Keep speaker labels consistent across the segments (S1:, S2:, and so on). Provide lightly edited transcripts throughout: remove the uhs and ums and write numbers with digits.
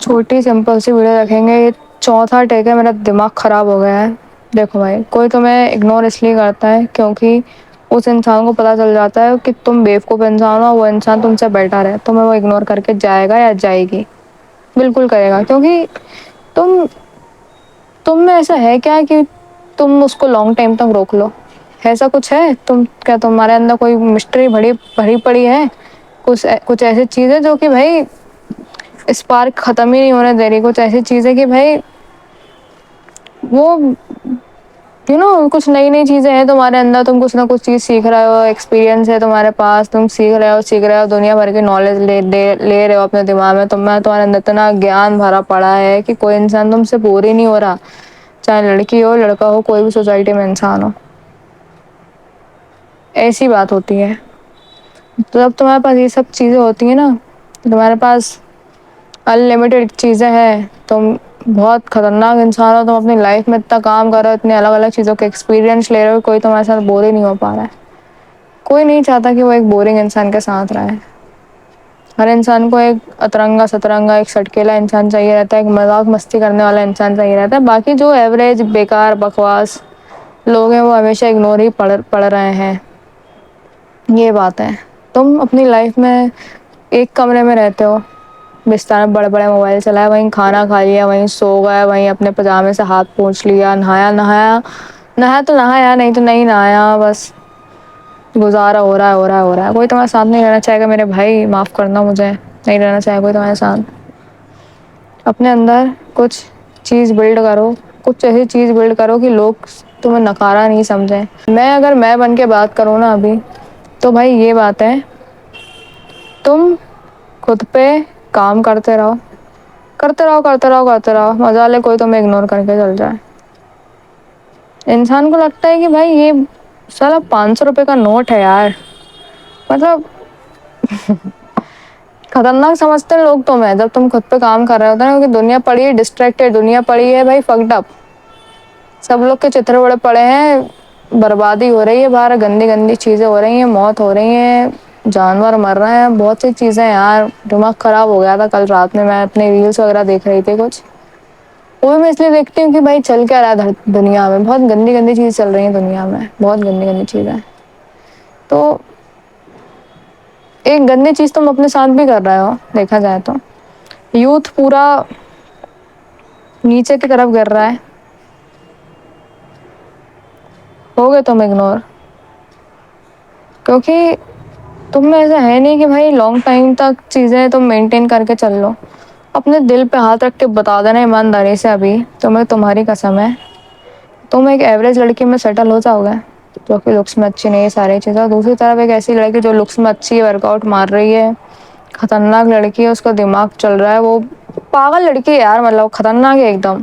S1: چھوٹی سمپل سی ویڈیو رکھیں گے. یہ چوتھا ٹیک ہے, میرا دماغ خراب ہو گیا ہے. دیکھو بھائی, کوئی تمہیں اگنور اس لیے کرتا ہے کیونکہ اس انسان کو پتا چل جاتا ہے کہ تم بیوقوف انسان ہو. وہ انسان تم سے بیٹر ہے, تمہیں وہ اگنور کر کے جائے گا یا جائے گی, بالکل کرے گا. کیونکہ تم میں ایسا ہے کیا کہ تم اس کو لانگ ٹائم تک روک لو؟ ایسا کچھ ہے؟ کیا تمہارے اندر کوئی مسٹری بھری پڑی ہے؟ کچھ ایسی چیز ہے جو کہ بھائی اسپارک ختم ہی نہیں ہونے دے رہی. کچھ ایسی چیز ہے کہ بھائی وہ کچھ نئی نئی چیزیں ہیں تمہارے اندر, تم کچھ نہ کچھ چیز سیکھ رہے ہو, ایکسپیرینس ہے تمہارے پاس, تم سیکھ رہے ہو دنیا بھر کی نالج لے رہے ہو اپنے دماغ میں. تمہارے اندر اتنا گیان بھرا پڑا ہے کہ کوئی انسان تم سے بور ہی نہیں ہو رہا, چاہے لڑکی ہو لڑکا ہو, کوئی بھی سوسائٹی میں انسان ہو. ایسی بات ہوتی ہے. تو جب تمہارے پاس یہ سب چیزیں ہوتی ہیں نا, تمہارے پاس ان لمیٹیڈ چیزیں ہیں, تم بہت خطرناک انسان ہو. تم اپنی لائف میں اتنا کام کر رہے ہو, اتنے الگ الگ چیزوں کے ایکسپیرینس لے رہے ہو, کوئی تمہارے ساتھ بور ہی نہیں ہو پا رہا ہے. کوئی نہیں چاہتا کہ وہ ایک بورنگ انسان کے ساتھ رہے. ہر انسان کو ایک اترنگا سترنگا, ایک سٹکیلا انسان چاہیے رہتا ہے, ایک مذاق مستی کرنے والا انسان چاہیے رہتا ہے. باقی جو ایوریج بیکار بکواس لوگ ہیں وہ ہمیشہ اگنور ہی پڑ رہے ہیں. یہ بات ہے. تم اپنی لائف میں ایک کمرے میں رہتے ہو, بستر میں بڑے بڑے موبائل چلائے, وہیں کھانا کھا لیا, وہیں سو گئے, وہیں اپنے پجامے سے ہاتھ پوچھ لیا, نہایا تو نہایا, نہیں تو نہیں نہایا, بس گزارا ہو رہا ہے. کوئی تمہارے ساتھ نہیں رہنا چاہے گا میرے بھائی, معاف کرنا مجھے, نہیں رہنا چاہے کوئی تمہارے ساتھ. اپنے اندر کچھ چیز بلڈ کرو, کچھ ایسی چیز بلڈ کرو کہ لوگ تمہیں نکارا نہیں سمجھیں. اگر میں بن کے بات کروں نا ابھی, تو بھائی یہ بات ہے, تم خود پہ کام کرتے رہو, مزہ لے کوئی تمہیں اگنور کر کے چل جائے. انسان کو لگتا ہے کہ بھائی یہ سارا 500 روپے کا نوٹ ہے یار, مطلب خطرناک سمجھتے ہیں لوگ تمہیں جب تم خود پہ کام کر رہے ہوتے ہیں. کیونکہ دنیا پڑی ہے ڈسٹریکٹیڈ, دنیا پڑی ہے بھائی فکڈ اپ, سب لوگ کے چتر بڑے پڑے ہیں, بربادی ہو رہی ہے باہر, گندی گندی چیزیں ہو رہی ہیں, موت ہو رہی ہیں, جانور مر رہے ہیں, بہت سی چیزیں یار. دماغ خراب ہو گیا تھا کل رات میں اپنے ریلس وغیرہ دیکھ رہی تھی کچھ. وہ میں اس لیے دیکھتی ہوں کہ بھائی چل کیا رہا ہے دنیا میں, بہت گندی گندی چیز چل رہی ہیں دنیا میں, بہت گندی گندی چیزیں. تو ایک گندی چیز تم اپنے ساتھ بھی کر رہے ہو دیکھا جائے تو. یوتھ پورا نیچے کی طرف گر رہا ہے, ہو گئے تم اگنور. کیونکہ تم میں ایسا ہے نہیں کہ بھائی لانگ ٹائم تک چیزیں تم مینٹین کر کے چل لو. اپنے دل پہ ہاتھ رکھ کے بتا دینا ایمانداری سے ابھی, تمہاری قسم ہے, تم ایک ایوریج لڑکی میں سیٹل ہو جاؤ گے جو کہ لکس میں اچھی نہیں ہے ساری چیزیں. دوسری طرف ایک ایسی لڑکی جو لکس میں اچھی ہے, ورک آؤٹ مار رہی ہے, خطرناک لڑکی ہے, اس کا دماغ چل رہا ہے, وہ پاگل لڑکی ہے یار, مطلب خطرناک ہے ایک دم.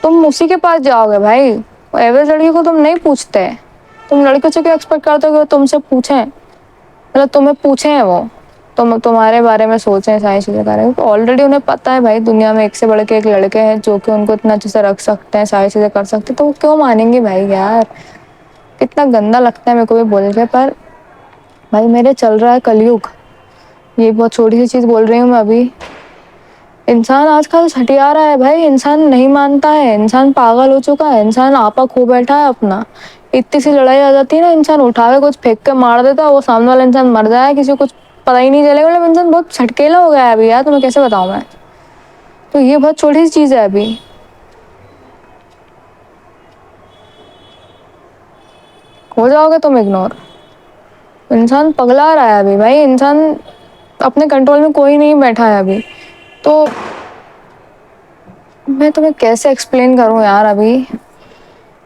S1: تم اسی کے پاس جاؤ گے بھائی, ایوریج لڑکی کو تم نہیں پوچھتے. تم لڑکیوں سے کیا ایکسپیکٹ کرتے ہو کہ تم سے پوچھیں, مطلب تمہیں پوچھیں, وہ تمہارے بارے میں سوچیں, ساری چیزیں کریں. آلریڈی انہیں پتا ہے بھائی دنیا میں ایک سے بڑھ کے ایک لڑکے ہیں جو کہ ان کو اتنا اچھے سے رکھ سکتے ہیں, ساری چیزیں کر سکتے ہیں, تو وہ کیوں مانیں گے بھائی یار. کتنا گندا لگتا ہے میرے کو بھی بول کے, پر بھائی میرے چل رہا ہے کلیوگ. یہ بہت چھوٹی سی چیز بول رہی ہوں میں ابھی. انسان آج کل ہٹیا رہا ہے بھائی, انسان نہیں مانتا ہے, انسان پاگل ہو چکا ہے, انسان آپا کھو بیٹھا ہے اپنا. اتنی سی لڑائی آ جاتی ہے نا, انسان اٹھا کے کچھ پھینک کے مار دیتا ہے, وہ سامنے والا انسان مر جائے, کسی کو کچھ پتا ہی نہیں چلے گا. مطلب انسان بہت سٹکیلا ہو گیا ہے ابھی یار, تمہیں کیسے بتاؤں میں. تو یہ بہت چھوٹی سی چیز ہے ابھی. ہو جاؤ گے تم اگنور. انسان پگلا رہا ہے ابھی بھائی, انسان اپنے کنٹرول میں کوئی نہیں بیٹھا ہے ابھی. تو میں تمہیں کیسے ایکسپلین کروں یار ابھی,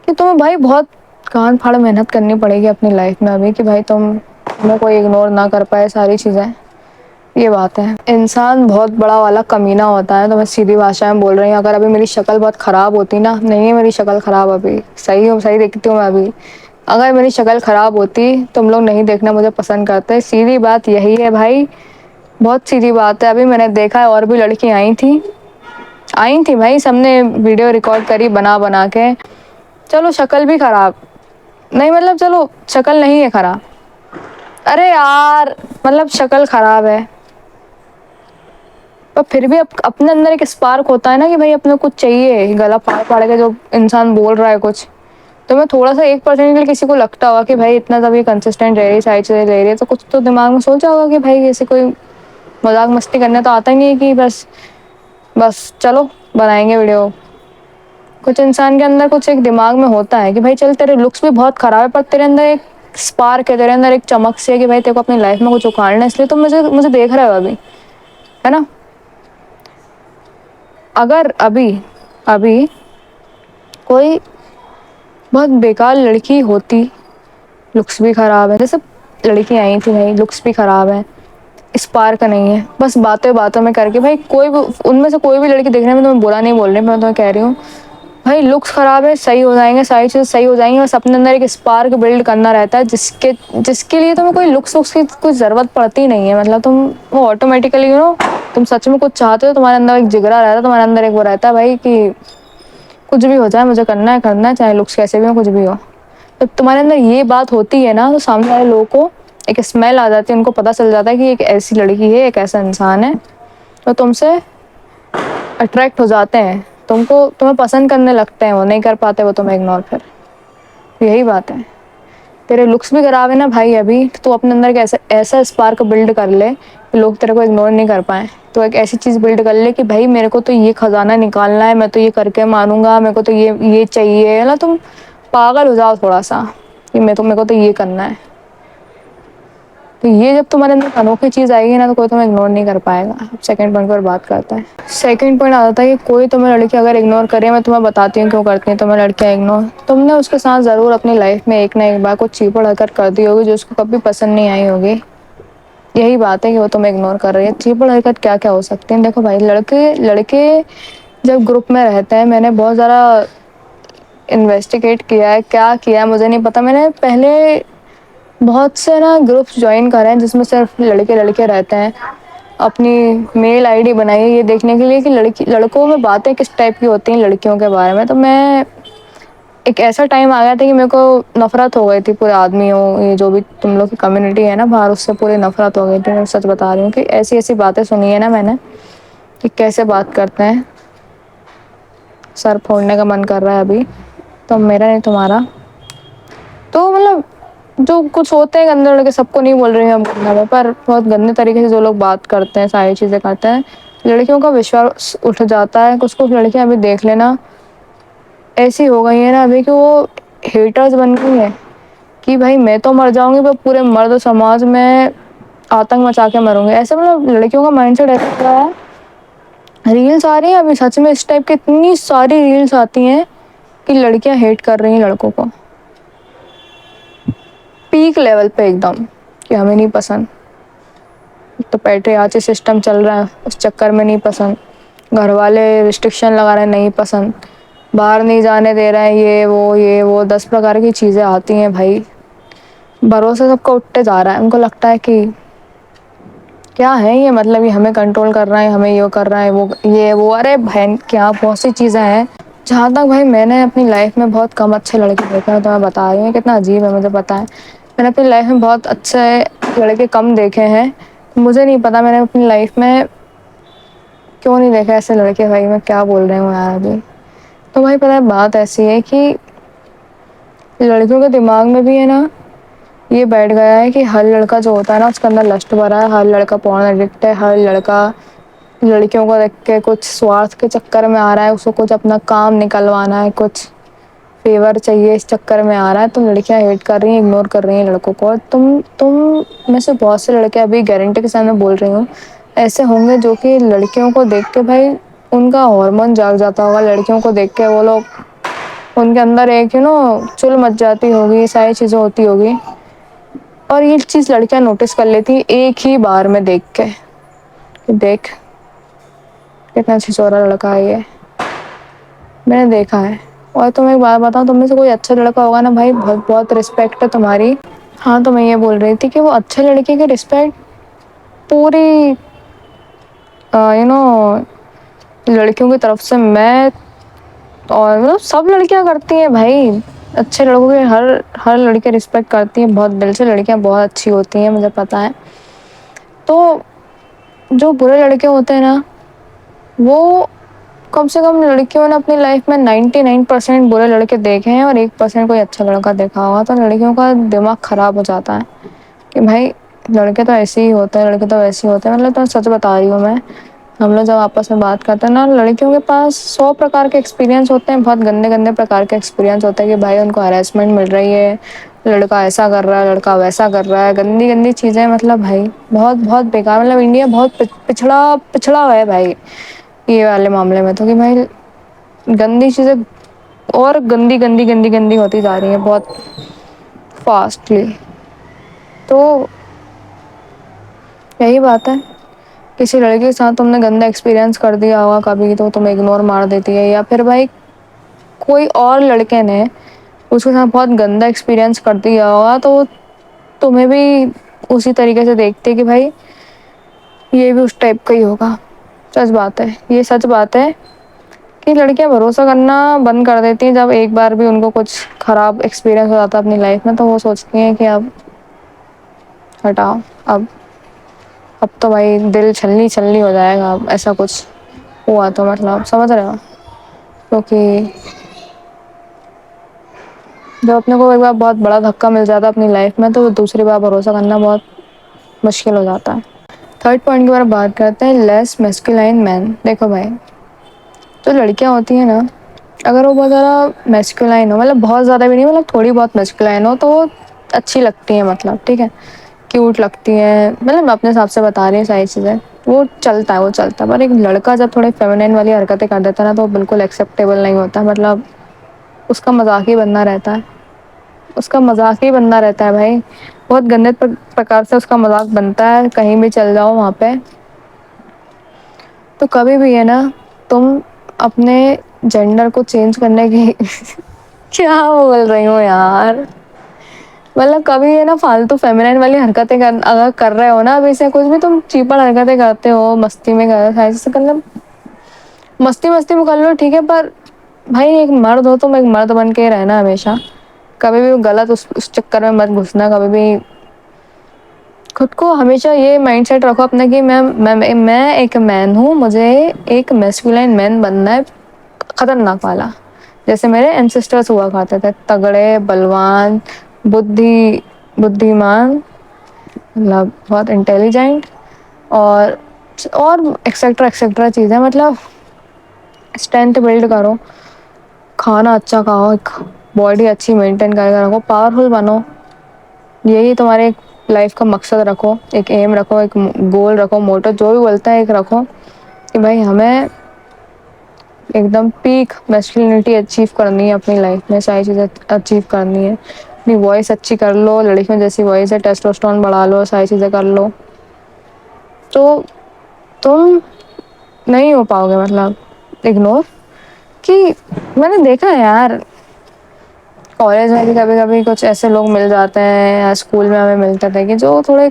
S1: کہ تمہیں بھائی بہت کان پھاڑ محنت کرنی پڑے گی اپنی لائف میں ابھی, کہ بھائی تمہیں کوئی اگنور نہ کر پائے ساری چیزیں. یہ بات ہے. انسان بہت بڑا والا کمینہ ہوتا ہے, تو میں سیدھی بھاشا میں بول رہی ہوں. اگر ابھی میری شکل بہت خراب ہوتی نا, نہیں ہے میری شکل خراب ابھی, صحیح دکھتی ہوں میں ابھی. اگر میری شکل خراب ہوتی, تم لوگ نہیں دیکھنا مجھے پسند کرتے, سیدھی بات یہی ہے بھائی, بہت سیدھی بات ہے. ابھی میں نے دیکھا ہے اور بھی لڑکی آئی تھی بھائی, سب نے ویڈیو ریکارڈ کری بنا بنا کے. چلو شکل بھی خراب نہیں, مطلب چلو شکل نہیں ہے خراب, ارے یار مطلب شکل خراب ہے, پر پھر بھی اپنے اندر ایک اسپارک ہوتا ہے نا کہ بھائی اپنے کچھ چاہیے، گلا پھاڑ پھاڑ کے جو انسان بول رہا ہے کچھ، تو میں تھوڑا سا 1% کے لیے کسی کو لگتا ہوگا کہ بھائی اتنا سب یہ کنسسٹینٹ رہ رہی ہے، ساری چیزیں لے رہی ہے، تو کچھ تو دماغ میں سوچا ہوگا کہ بھائی ایسے کوئی مذاق مستی کرنے تو آتا ہی نہیں ہے کہ بس چلو بنائیں گے ویڈیو۔ کچھ انسان کے اندر کچھ ایک دماغ میں ہوتا ہے کہ بھائی چل تیرے لکس بھی بہت خراب ہے، پر تیرے اندر ایک اسپارک ہے، تیرے اندر ایک چمک سے ہے کہ بھائی تیرے کو اپنی لائف میں کچھ اکھاڑنا ہے، اس لیے تو مجھے دیکھ رہا ہے ابھی، ہے نا۔ اگر ابھی کوئی بہت بیکار لڑکی ہوتی، لکس بھی خراب ہے، جیسے لڑکیاں آئی تھی بھائی لکس بھی خراب ہے، اسپارک نہیں ہے، بس باتیں باتوں میں کر کے بھائی کوئی بھی ان میں سے کوئی بھی لڑکی دیکھنے میں تمہیں برا نہیں بول رہی، میں تمہیں کہہ رہی ہوں بھائی لکس خراب ہے، صحیح ہو جائیں گے، ساری چیزیں صحیح ہو جائیں گی، بس اپنے اندر ایک اسپارک بلڈ کرنا رہتا ہے جس کے لیے تمہیں کوئی لکس وکس کی کوئی ضرورت پڑتی نہیں ہے، مطلب تم وہ آٹومیٹیکلی تم سچ میں کچھ چاہتے ہو، تمہارے اندر ایک جگرا رہتا ہے، تمہارے اندر ایک وہ رہتا ہے بھائی کہ کچھ بھی ہو جائے مجھے کرنا ہے، چاہے لکس کیسے بھی ہو، کچھ بھی ہو۔ تو تمہارے اندر یہ بات ہوتی ہے نا، تو سامنے والے لوگوں کو ایک اسمیل آ جاتی ہے، ان کو پتہ چل جاتا ہے کہ ایک ایسی لڑکی ہے، ایک ایسا انسان ہے، تو تم سے اٹریکٹ ہو جاتے ہیں، تمہیں پسند کرنے لگتے ہیں، وہ نہیں کر پاتے وہ تمہیں اگنور، پھر یہی بات ہے۔ تیرے لکس بھی خراب ہے نا بھائی، ابھی تو اپنے اندر ایسا اسپارک بلڈ کر لے کہ لوگ تیرے کو اگنور نہیں کر پائیں، تو ایک ایسی چیز بلڈ کر لے کہ بھائی میرے کو تو یہ خزانہ نکالنا ہے، میں تو یہ کر کے مانوں گا، میرے کو تو یہ چاہیے نا، تم پاگل ہو جاؤ تھوڑا سا کہ میرے کو تو یہ کرنا ہے، تو یہ جب تمہارے اندر انوکھی چیز آئے گی نا، تو کوئی تمہیں اگنور نہیں کر پائے گا۔ سیکنڈ پوائنٹ پر بات کرتا ہے، سیکنڈ پوائنٹ آتا ہے کہ کوئی تمہیں لڑکی اگر اگنور کرے، میں تمہیں بتاتی ہوں کیوں کرتی ہیں تمہیں لڑکیاں اگنور، تم نے اس کے ساتھ ضرور اپنی لائف میں ایک نہ ایک بار کچھ چیپڑ حرکت کر دی ہوگی جو اس کو کبھی پسند نہیں آئی ہوگی، یہی بات ہے کہ وہ تمہیں اگنور کر رہی ہے۔ چیپڑ حرکت کیا کیا ہو سکتی ہیں؟ دیکھو بھائی، لڑکے جب گروپ میں رہتے ہیں، میں نے بہت زیادہ انویسٹیگیٹ کیا ہے، کیا کیا مجھے نہیں پتا، میں نے پہلے بہت سے نا گروپس جوائن کرے ہیں جس میں صرف لڑکے لڑکے رہتے ہیں، اپنی میل آئی ڈی بنائی ہے یہ دیکھنے کے لیے کہ لڑکوں میں باتیں کس ٹائپ کی ہوتی ہیں لڑکیوں کے بارے میں، تو میں ایک ایسا ٹائم آ گیا تھا کہ میرے کو نفرت ہو گئی تھی پورے آدمیوں، یہ جو بھی تم لوگ کی کمیونٹی ہے نا باہر، اس سے پوری نفرت ہو گئی تھی، میں سچ بتا رہی ہوں کہ ایسی ایسی باتیں سنی ہے نا میں نے کہ کیسے بات کرتے ہیں، سر پھوڑنے کا من کر رہا ہے ابھی، تو میرا نہیں تمہارا، تو مطلب جو کچھ ہوتے ہیں گندے لڑکے، سب کو نہیں بول رہے ہیں پر بہت گندے طریقے سے جو لوگ بات کرتے ہیں، ساری چیزیں کرتے ہیں، لڑکیوں کا وشواس اٹھ جاتا ہے۔ کچھ لڑکیاں ابھی دیکھ لینا ایسی ہو گئی ہیں نا ابھی کہ وہ ہیٹرز بن گئی ہیں کہ بھائی میں تو مر جاؤں گی پر پورے مرد سماج میں آتنک مچا کے مروں گے، ایسے مطلب لڑکیوں کا مائنڈ سیٹ ایسا ہوا ہے۔ ریلز آ رہی ہیں ابھی سچ میں اس ٹائپ کی اتنی ساری ریلز آتی ہیں کہ لڑکیاں ہیٹ کر رہی ہیں لڑکوں کو پیک لیول پہ ایک دم، کہ ہمیں نہیں پسند، تو پیٹریارچی سسٹم چل رہا ہے اس چکر میں نہیں پسند، گھر والے ریسٹرکشن لگا رہے ہیں نہیں پسند، باہر نہیں جانے دے رہے ہیں، یہ وہ 10 پرکار کی چیزیں آتی ہیں بھائی، بھروسہ سب کا اٹھتے جا رہا ہے، ان کو لگتا ہے کہ کیا ہے یہ، مطلب یہ ہمیں کنٹرول کر رہا ہے، ہمیں یہ کر رہا ہے، وہ ارے بہن کیا بہت سی چیزیں ہیں۔ جہاں تک بھائی میں نے اپنی لائف میں بہت کم اچھے لڑکے دیکھے ہیں، تو میں بتا رہی ہوں کتنا عجیب ہے مجھے پتا ہے، میں نے اپنی لائف میں بہت اچھے لڑکے کم دیکھے ہیں، مجھے نہیں پتا میں نے اپنی لائف میں کیوں نہیں دیکھا ایسے لڑکے، بھائی میں کیا بول رہی ہوں یار ابھی، تو بھائی پتہ ہے بات ایسی ہے کہ لڑکیوں کے دماغ میں بھی ہے نا یہ بیٹھ گیا ہے کہ ہر لڑکا جو ہوتا ہے نا اس کے اندر لسٹ بھرا ہے، ہر لڑکا پورن ایڈکٹ ہے، ہر لڑکا لڑکیوں کو دیکھ کے کچھ سوارتھ کے چکر میں آ رہا ہے، اس کو کچھ اپنا کام نکلوانا ہے، کچھ فیور چاہیے اس چکر میں آ رہا ہے، تو لڑکیاں ہیٹ کر رہی ہیں، اگنور کر رہی ہیں لڑکوں کو، اور تم میں سے بہت سے لڑکے ابھی گارنٹی کے ساتھ میں بول رہی ہوں ایسے ہوں گے جو کہ لڑکیوں کو دیکھ کے بھائی ان کا ہارمون جاگ جاتا ہوگا، لڑکیوں کو دیکھ کے وہ لوگ ان کے اندر ایک چل مچ جاتی ہوگی، ساری چیزیں ہوتی ہوگی، اور یہ چیز لڑکیاں نوٹس کر لیتی ہیں ایک ہی بار میں دیکھ کے، کہ دیکھ کتنا چھچورا لڑکا ہے یہ، میں نے دیکھا ہے۔ اور تمہیں ایک بات بتاؤں، تم میں سے کوئی اچھا لڑکا ہوگا نا بھائی، بہت بہت رسپیکٹ ہے تمہاری، ہاں تو میں یہ بول رہی تھی کہ وہ اچھے لڑکے کی رسپیکٹ پوری لڑکیوں کی طرف سے میں اور مطلب سب لڑکیاں کرتی ہیں بھائی، اچھے لڑکوں کے ہر لڑکے رسپیکٹ کرتی ہیں بہت دل سے، لڑکیاں بہت اچھی ہوتی ہیں مجھے پتا ہے، تو جو برے لڑکے ہوتے ہیں نا وہ کم سے کم لڑکیوں نے اپنی لائف میں 99% برے لڑکے دیکھے ہیں اور 1% کوئی اچھا لڑکا دیکھا ہوگا. تو لڑکیوں کا دماغ خراب ہو جاتا ہے کہ بھائی لڑکے تو ایسے ہی ہوتے ہیں, لڑکے تو ویسے ہی ہوتے ہیں. مطلب تو سچ بتا رہی ہوں میں. ہم لوگ جب آپس میں بات کرتے ہیں نا, لڑکیوں کے پاس 100 پرکار کے ایکسپیرینس ہوتے ہیں, بہت گندے گندے پرکار کے ایکسپیرینس ہوتا ہے کہ بھائی ان کو ہراسمنٹ مل رہی ہے, لڑکا ایسا کر رہا ہے, لڑکا ویسا کر رہا ہے, گندی گندی چیزیں. مطلب بھائی بہت بہت بیکار. مطلب انڈیا بہت پچھڑا ہوا ہے بھائی یہ والے معاملے میں. تو کہ بھائی گندی چیزیں اور گندی گندی گندی گندی ہوتی جا رہی ہیں بہت فاسٹلی. تو یہی بات ہے, کسی لڑکی کے ساتھ تم نے گندا ایکسپیرینس کر دیا ہوگا کبھی تو تمہیں اگنور مار دیتی ہے, یا پھر بھائی کوئی اور لڑکے نے اس کے ساتھ بہت گندا ایکسپیرئنس کر دیا ہوگا تو تمہیں بھی اسی طریقے سے دیکھتے کہ بھائی یہ بھی اس ٹائپ کا ہی ہوگا. سچ بات ہے, یہ سچ بات ہے کہ لڑکیاں بھروسہ کرنا بند کر دیتی ہیں جب ایک بار بھی ان کو کچھ خراب ایکسپیرئنس ہو جاتا ہے اپنی لائف میں. تو وہ سوچتی ہیں کہ اب ہٹاؤ, اب تو بھائی دل چھلنی چھلنی ہو جائے گا. اب ایسا کچھ ہوا تو مطلب سمجھ رہے ہو, کیونکہ جب اپنے کو ایک بار بہت بڑا دھکا مل جاتا ہے اپنی لائف میں, تو دوسری بار بھروسہ کرنا بہت مشکل ہو جاتا ہے. تھرڈ پوائنٹ کی بارے بات کرتے ہیں, لیس میسکولائن مین. دیکھو بھائی تو لڑکیاں ہوتی ہیں نا, اگر وہ بہت زیادہ میسکولائن ہو, مطلب بہت زیادہ بھی نہیں, مطلب تھوڑی بہت میسکولائن ہو, تو وہ اچھی لگتی ہیں. مطلب ٹھیک ہے, کیوٹ لگتی ہیں, مطلب میں اپنے حساب سے بتا رہی ہوں ساری چیزیں. وہ چلتا ہے, وہ چلتا ہے. پر ایک لڑکا جب تھوڑے فیمینین والی حرکتیں کر دیتا ہے نا, تو وہ بالکل ایکسیپٹیبل نہیں ہوتا. مطلب اس کا مذاق ہی بننا رہتا ہے, اس کا مذاق ہی بننا رہتا ہے بھائی. بہت گندے پرکار سے اس کا مذاق بنتا ہے, کہیں بھی چل جاؤ وہاں پہ. تو کبھی بھی ہے نا, تم اپنے جینڈر کو چینج کرنے کی کیا بول رہی ہوں یار, مطلب کبھی ہے نا فالتو فیمینین والی حرکتیں اگر کر رہے ہو نا, اب اسے کچھ بھی تم چیپڑ حرکتیں کرتے ہو مستی میں مطلب مستی مستی میں کر لو ٹھیک ہے, پر بھائی ایک مرد ہو تم ایک مرد بن کے رہنا ہمیشہ. کبھی بھی غلط اس چکر میں مت گھسنا. کبھی بھی خود کو ہمیشہ یہ مائنڈ سیٹ رکھو اپنا کہ میں ایک مین ہوں, مجھے ایک میسکولائن مین بننا ہے, خطرناک والا, جیسے میرے اینسسٹرس ہوا کرتے تھے, تگڑے, بلوان, بدھیمان, مطلب بہت انٹیلیجنٹ, اور ایکسیکٹرا ایکسیکٹرا چیزیں. مطلب اسٹرینتھ بلڈ کرو, کھانا اچھا کھاؤ, باڈی اچھی مینٹین کر کے رکھو, پاورفل بنو. یہی تمہارے لائف کا مقصد رکھو, ایک ایم رکھو, ایک گول رکھو, موٹو جو بھی بولتا ہے ایک رکھو کہ بھائی ہمیں ایک دم پیک میسکولینٹی اچیو کرنی ہے اپنی لائف میں. ساری چیزیں اچیو کرنی ہے, اپنی وائس اچھی کر لو, لڑکیوں جیسی وائس ہے, ٹیسٹوسٹرون بڑھا لو, ساری چیزیں کر لو, تو تم نہیں ہو پاؤ گے مطلب اگنور. کہ میں نے دیکھا ہے یار, کالج میں بھی کبھی کبھی کچھ ایسے لوگ مل جاتے ہیں, یا اسکول میں ہمیں ملتے تھے کہ جو تھوڑے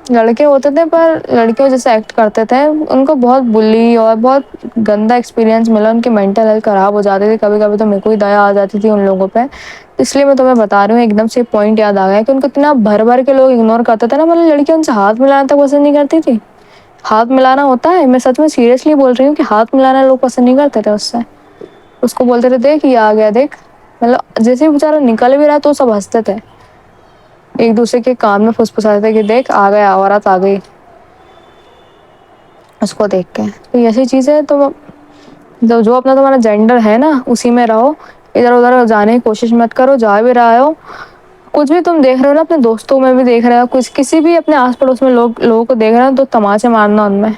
S1: لڑکے ہوتے تھے پر لڑکیوں جیسے ایکٹ کرتے تھے. ان کو بہت بلی اور بہت گندا ایکسپیرینس ملا, ان کی مینٹل ہیلتھ خراب ہو جاتی تھی. کبھی کبھی تو میرے کو ہی دیا آ جاتی تھی ان لوگوں پہ. اس لیے میں تمہیں بتا رہی ہوں, ایک دم سے پوائنٹ یاد آ گیا کہ ان کو اتنا بھر بھر کے لوگ اگنور کرتے تھے نا, مطلب لڑکیاں ان سے ہاتھ ملانا تک پسند نہیں کرتی تھی. ہاتھ ملانا ہوتا ہے, میں سچ میں سیریسلی بول رہی ہوں کہ ہاتھ ملانا لوگ پسند نہیں کرتے تھے. اس کو بولتے تھے دیکھ یہ آ گیا دیکھ, مطلب جیسے ہی بیچارہ نکل بھی رہا تو سب ہنستے تھے, ایک دوسرے کے کان میں پھسپھساتے تھے کہ دیکھ آ گیا, عورت آ گئی, اس کو دیکھ کے. تو ایسی چیزیں تو جو اپنا تمہارا جینڈر ہے نا اسی میں رہو, ادھر ادھر جانے کی کوشش مت کرو. جا بھی رہا ہو کچھ بھی تم دیکھ رہے ہو نا, اپنے دوستوں میں بھی دیکھ رہے ہو, کسی بھی اپنے آس پڑوس میں لوگوں کو دیکھ رہے ہو, تو تماچے مارنا ان میں,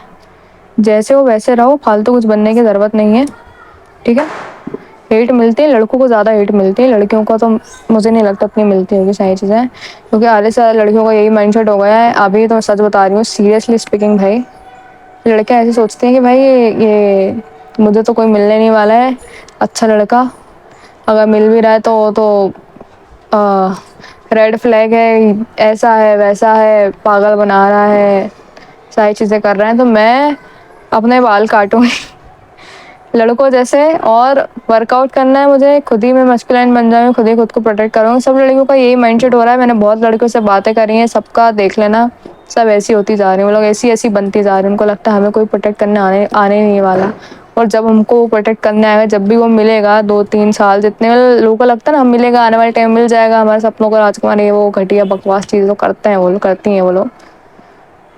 S1: جیسے ہو ویسے رہو. فالتو کچھ بننے کی ضرورت نہیں ہے, ٹھیک ہے. ہیٹ ملتی ہے لڑکوں کو, زیادہ ہیٹ ملتی ہے, لڑکیوں کو تو مجھے نہیں لگتا اتنی ملتی ہوگی ساری چیزیں, کیونکہ آدھے سے زیادہ لڑکیوں کا یہی مائنڈ سیٹ ہو گیا ہے. ابھی تو میں سچ بتا رہی ہوں سیریسلی اسپیکنگ بھائی, لڑکیاں ایسے سوچتے ہیں کہ بھائی یہ مجھے تو کوئی ملنے نہیں والا ہے اچھا لڑکا, اگر مل بھی رہا ہے تو ریڈ فلیگ ہے, ایسا ہے ویسا ہے, پاگل بنا رہا ہے, ساری چیزیں کر رہے ہیں. تو میں اپنے بال کاٹوں گی لڑکوں جیسے, اور ورک آؤٹ کرنا ہے مجھے, خود ہی میں مسکولائن بن جاؤں, خود ہی خود کو پروٹیکٹ کروں. سب لڑکیوں کا یہی مائنڈ سیٹ ہو رہا ہے. میں نے بہت لڑکیوں سے باتیں کری ہیں, سب کا دیکھ لینا سب ایسی ہوتی جا رہی ہیں، وہ لوگ ایسی ایسی بنتی جا رہی ہیں، ان کو لگتا ہے ہمیں کوئی پروٹیکٹ کرنے آنے نہیں والا. اور جب ہم کو پروٹیکٹ کرنے آئے گا، جب بھی وہ ملے گا 2-3 سال جتنے لوگوں کو لگتا ہے نا ہم ملے گا آنے والے ٹائم مل جائے گا ہمارے سپنوں کو راجکمار، یہ وہ گھٹیا بکواس چیزیں کرتے ہیں وہ لوگ، کرتی ہیں وہ لوگ.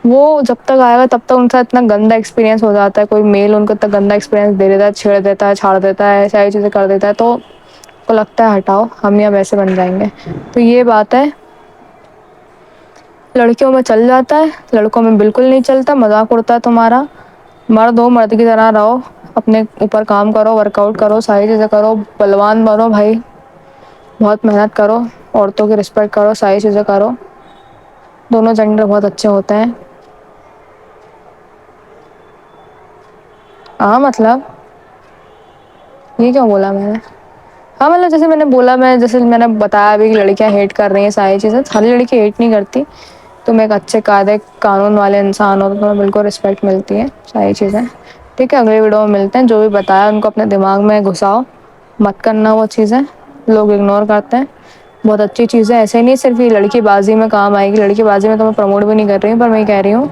S1: وہ جب تک آئے گا تب تک ان کا اتنا گندا ایکسپیرینس ہو جاتا ہے، کوئی میل ان کو اتنا گندا ایکسپیرینس دے دیتا ہے، چھیڑ دیتا ہے، چھاڑ دیتا ہے، ساری چیزیں کر دیتا ہے، تو کو لگتا ہے ہٹاؤ ہم یا ویسے بن جائیں گے. تو یہ بات ہے، لڑکیوں میں چل جاتا ہے، لڑکوں میں بالکل نہیں چلتا، مذاق اڑتا ہے تمہارا. مرد ہو مرد کی طرح رہو، اپنے اوپر کام کرو، ورک آؤٹ کرو، ساری چیزیں کرو، بلوان بنو بھائی، بہت محنت کرو، عورتوں کی رسپیکٹ کرو، ساری چیزیں کرو. دونوں جینڈر بہت اچھے ہوتے ہیں. ہاں مطلب یہ کیا بولا میں نے؟ ہاں مطلب جیسے میں نے بولا، جیسے میں نے بتایا ابھی کہ لڑکیاں ہیٹ کر رہی ہیں ساری چیزیں، ساری لڑکی ہیٹ نہیں کرتی. تم ایک اچھے قاعدے قانون والے انسان ہو تو تمہیں بالکل رسپیکٹ ملتی ہے، ساری چیزیں. ٹھیک ہے، اگلے ویڈیو میں ملتے ہیں. جو بھی بتایا ان کو اپنے دماغ میں گھساؤ مت کرنا، وہ چیزیں لوگ اگنور کرتے ہیں. بہت اچھی چیز ہے، ایسے نہیں صرف یہ لڑکی بازی میں کام آئے گی، لڑکی بازی میں تو میں پروموٹ بھی نہیں کر رہی ہوں، پر میں کہہ رہی ہوں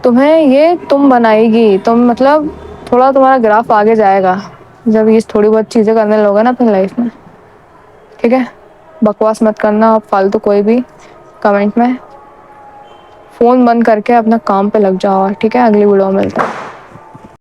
S1: تمہیں یہ تم بنائے گی، تم مطلب تھوڑا تمہارا گراف آگے جائے گا جب یہ تھوڑی بہت چیزیں کرنے لوگے نا اپنی لائف میں. ٹھیک ہے، بکواس مت کرنا فالتو کوئی بھی کمنٹ میں. فون بند کر کے اپنا کام پہ لگ جاؤ. ٹھیک ہے، اگلی ویڈیو میں ملتے ہیں.